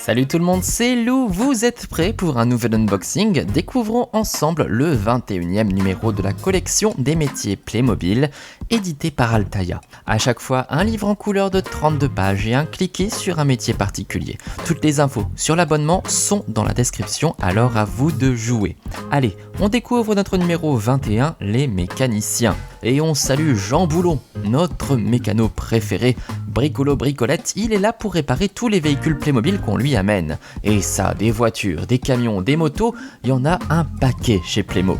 Salut tout le monde, c'est Lou, vous êtes prêts pour un nouvel unboxing? Découvrons ensemble le 21e numéro de la collection des métiers Playmobil, édité par Altaïa. À chaque fois, un livre en couleur de 32 pages et un cliquet sur un métier particulier. Toutes les infos sur l'abonnement sont dans la description, alors à vous de jouer. Allez, on découvre notre numéro 21, les mécaniciens. Et on salue Jean Boulon, notre mécano préféré. Bricolo bricolette, il est là pour réparer tous les véhicules Playmobil qu'on lui amène. Et ça, des voitures, des camions, des motos, il y en a un paquet chez Playmo.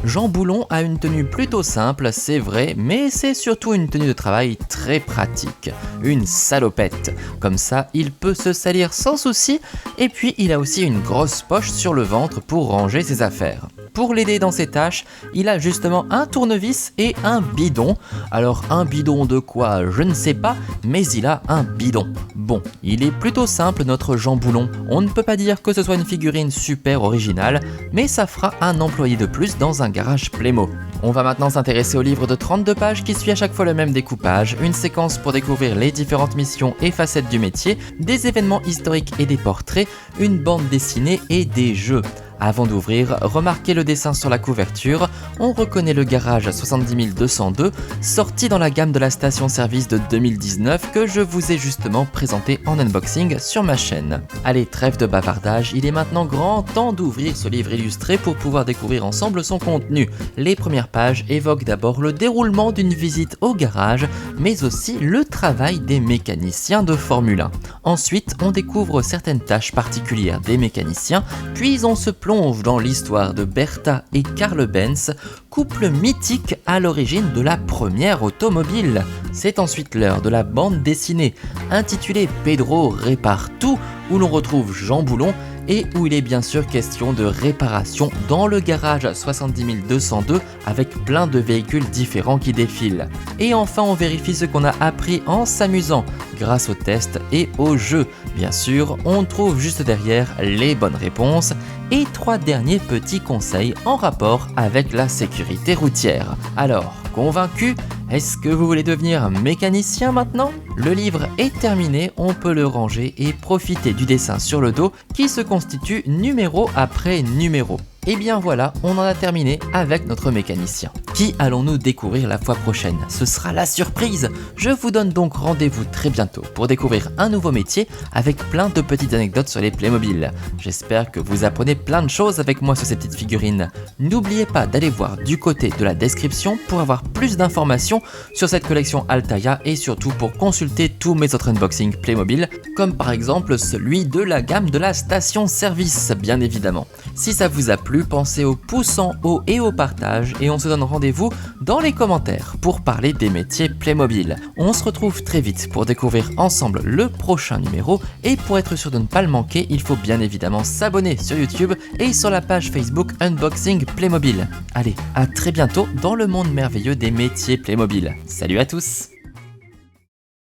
Jean Boulon a une tenue plutôt simple, c'est vrai, mais c'est surtout une tenue de travail très pratique. Une salopette. Comme ça, il peut se salir sans souci, et puis il a aussi une grosse poche sur le ventre pour ranger ses affaires. Pour l'aider dans ses tâches, il a justement un tournevis et un bidon. Alors un bidon de quoi, je ne sais pas, mais il a un bidon. Bon, il est plutôt simple notre Jean Boulon. On ne peut pas dire que ce soit une figurine super originale, mais ça fera un employé de plus dans un garage Playmo. On va maintenant s'intéresser au livre de 32 pages qui suit à chaque fois le même découpage, une séquence pour découvrir les différentes missions et facettes du métier, des événements historiques et des portraits, une bande dessinée et des jeux. Avant d'ouvrir, remarquez le dessin sur la couverture, on reconnaît le garage 70202, sorti dans la gamme de la station-service de 2019 que je vous ai justement présenté en unboxing sur ma chaîne. Allez, trêve de bavardage, il est maintenant grand temps d'ouvrir ce livre illustré pour pouvoir découvrir ensemble son contenu. Les premières pages évoquent d'abord le déroulement d'une visite au garage, mais aussi le travail des mécaniciens de Formule 1. Ensuite, on découvre certaines tâches particulières des mécaniciens, puis on se plonge dans l'histoire de Bertha et Karl Benz, couple mythique à l'origine de la première automobile. C'est ensuite l'heure de la bande dessinée, intitulée Pedro répare tout, où l'on retrouve Jean Boulon et où il est bien sûr question de réparation dans le garage 70202 avec plein de véhicules différents qui défilent. Et enfin on vérifie ce qu'on a appris en s'amusant grâce aux tests et aux jeux. Bien sûr, on trouve juste derrière les bonnes réponses et 3 derniers petits conseils en rapport avec la sécurité routière. Alors, convaincu? Est-ce que vous voulez devenir mécanicien maintenant? Le livre est terminé, on peut le ranger et profiter du dessin sur le dos qui se constitue numéro après numéro. Et bien voilà, on en a terminé avec notre mécanicien. Qui allons-nous découvrir la fois prochaine? Ce sera la surprise! Je vous donne donc rendez-vous très bientôt pour découvrir un nouveau métier avec plein de petites anecdotes sur les Playmobil. J'espère que vous apprenez plein de choses avec moi sur ces petites figurines. N'oubliez pas d'aller voir du côté de la description pour avoir plus d'informations sur cette collection Altaïa et surtout pour consulter tous mes autres unboxings Playmobil, comme par exemple celui de la gamme de la station-service, bien évidemment. Si ça vous a plu, pensez au pouce en haut et au partage et on se donne rendez-vous dans les commentaires pour parler des métiers Playmobil. On se retrouve très vite pour découvrir ensemble le prochain numéro et pour être sûr de ne pas le manquer, il faut bien évidemment s'abonner sur YouTube et sur la page Facebook Unboxing Playmobil. Allez, à très bientôt dans le monde merveilleux des métiers Playmobil. Salut à tous!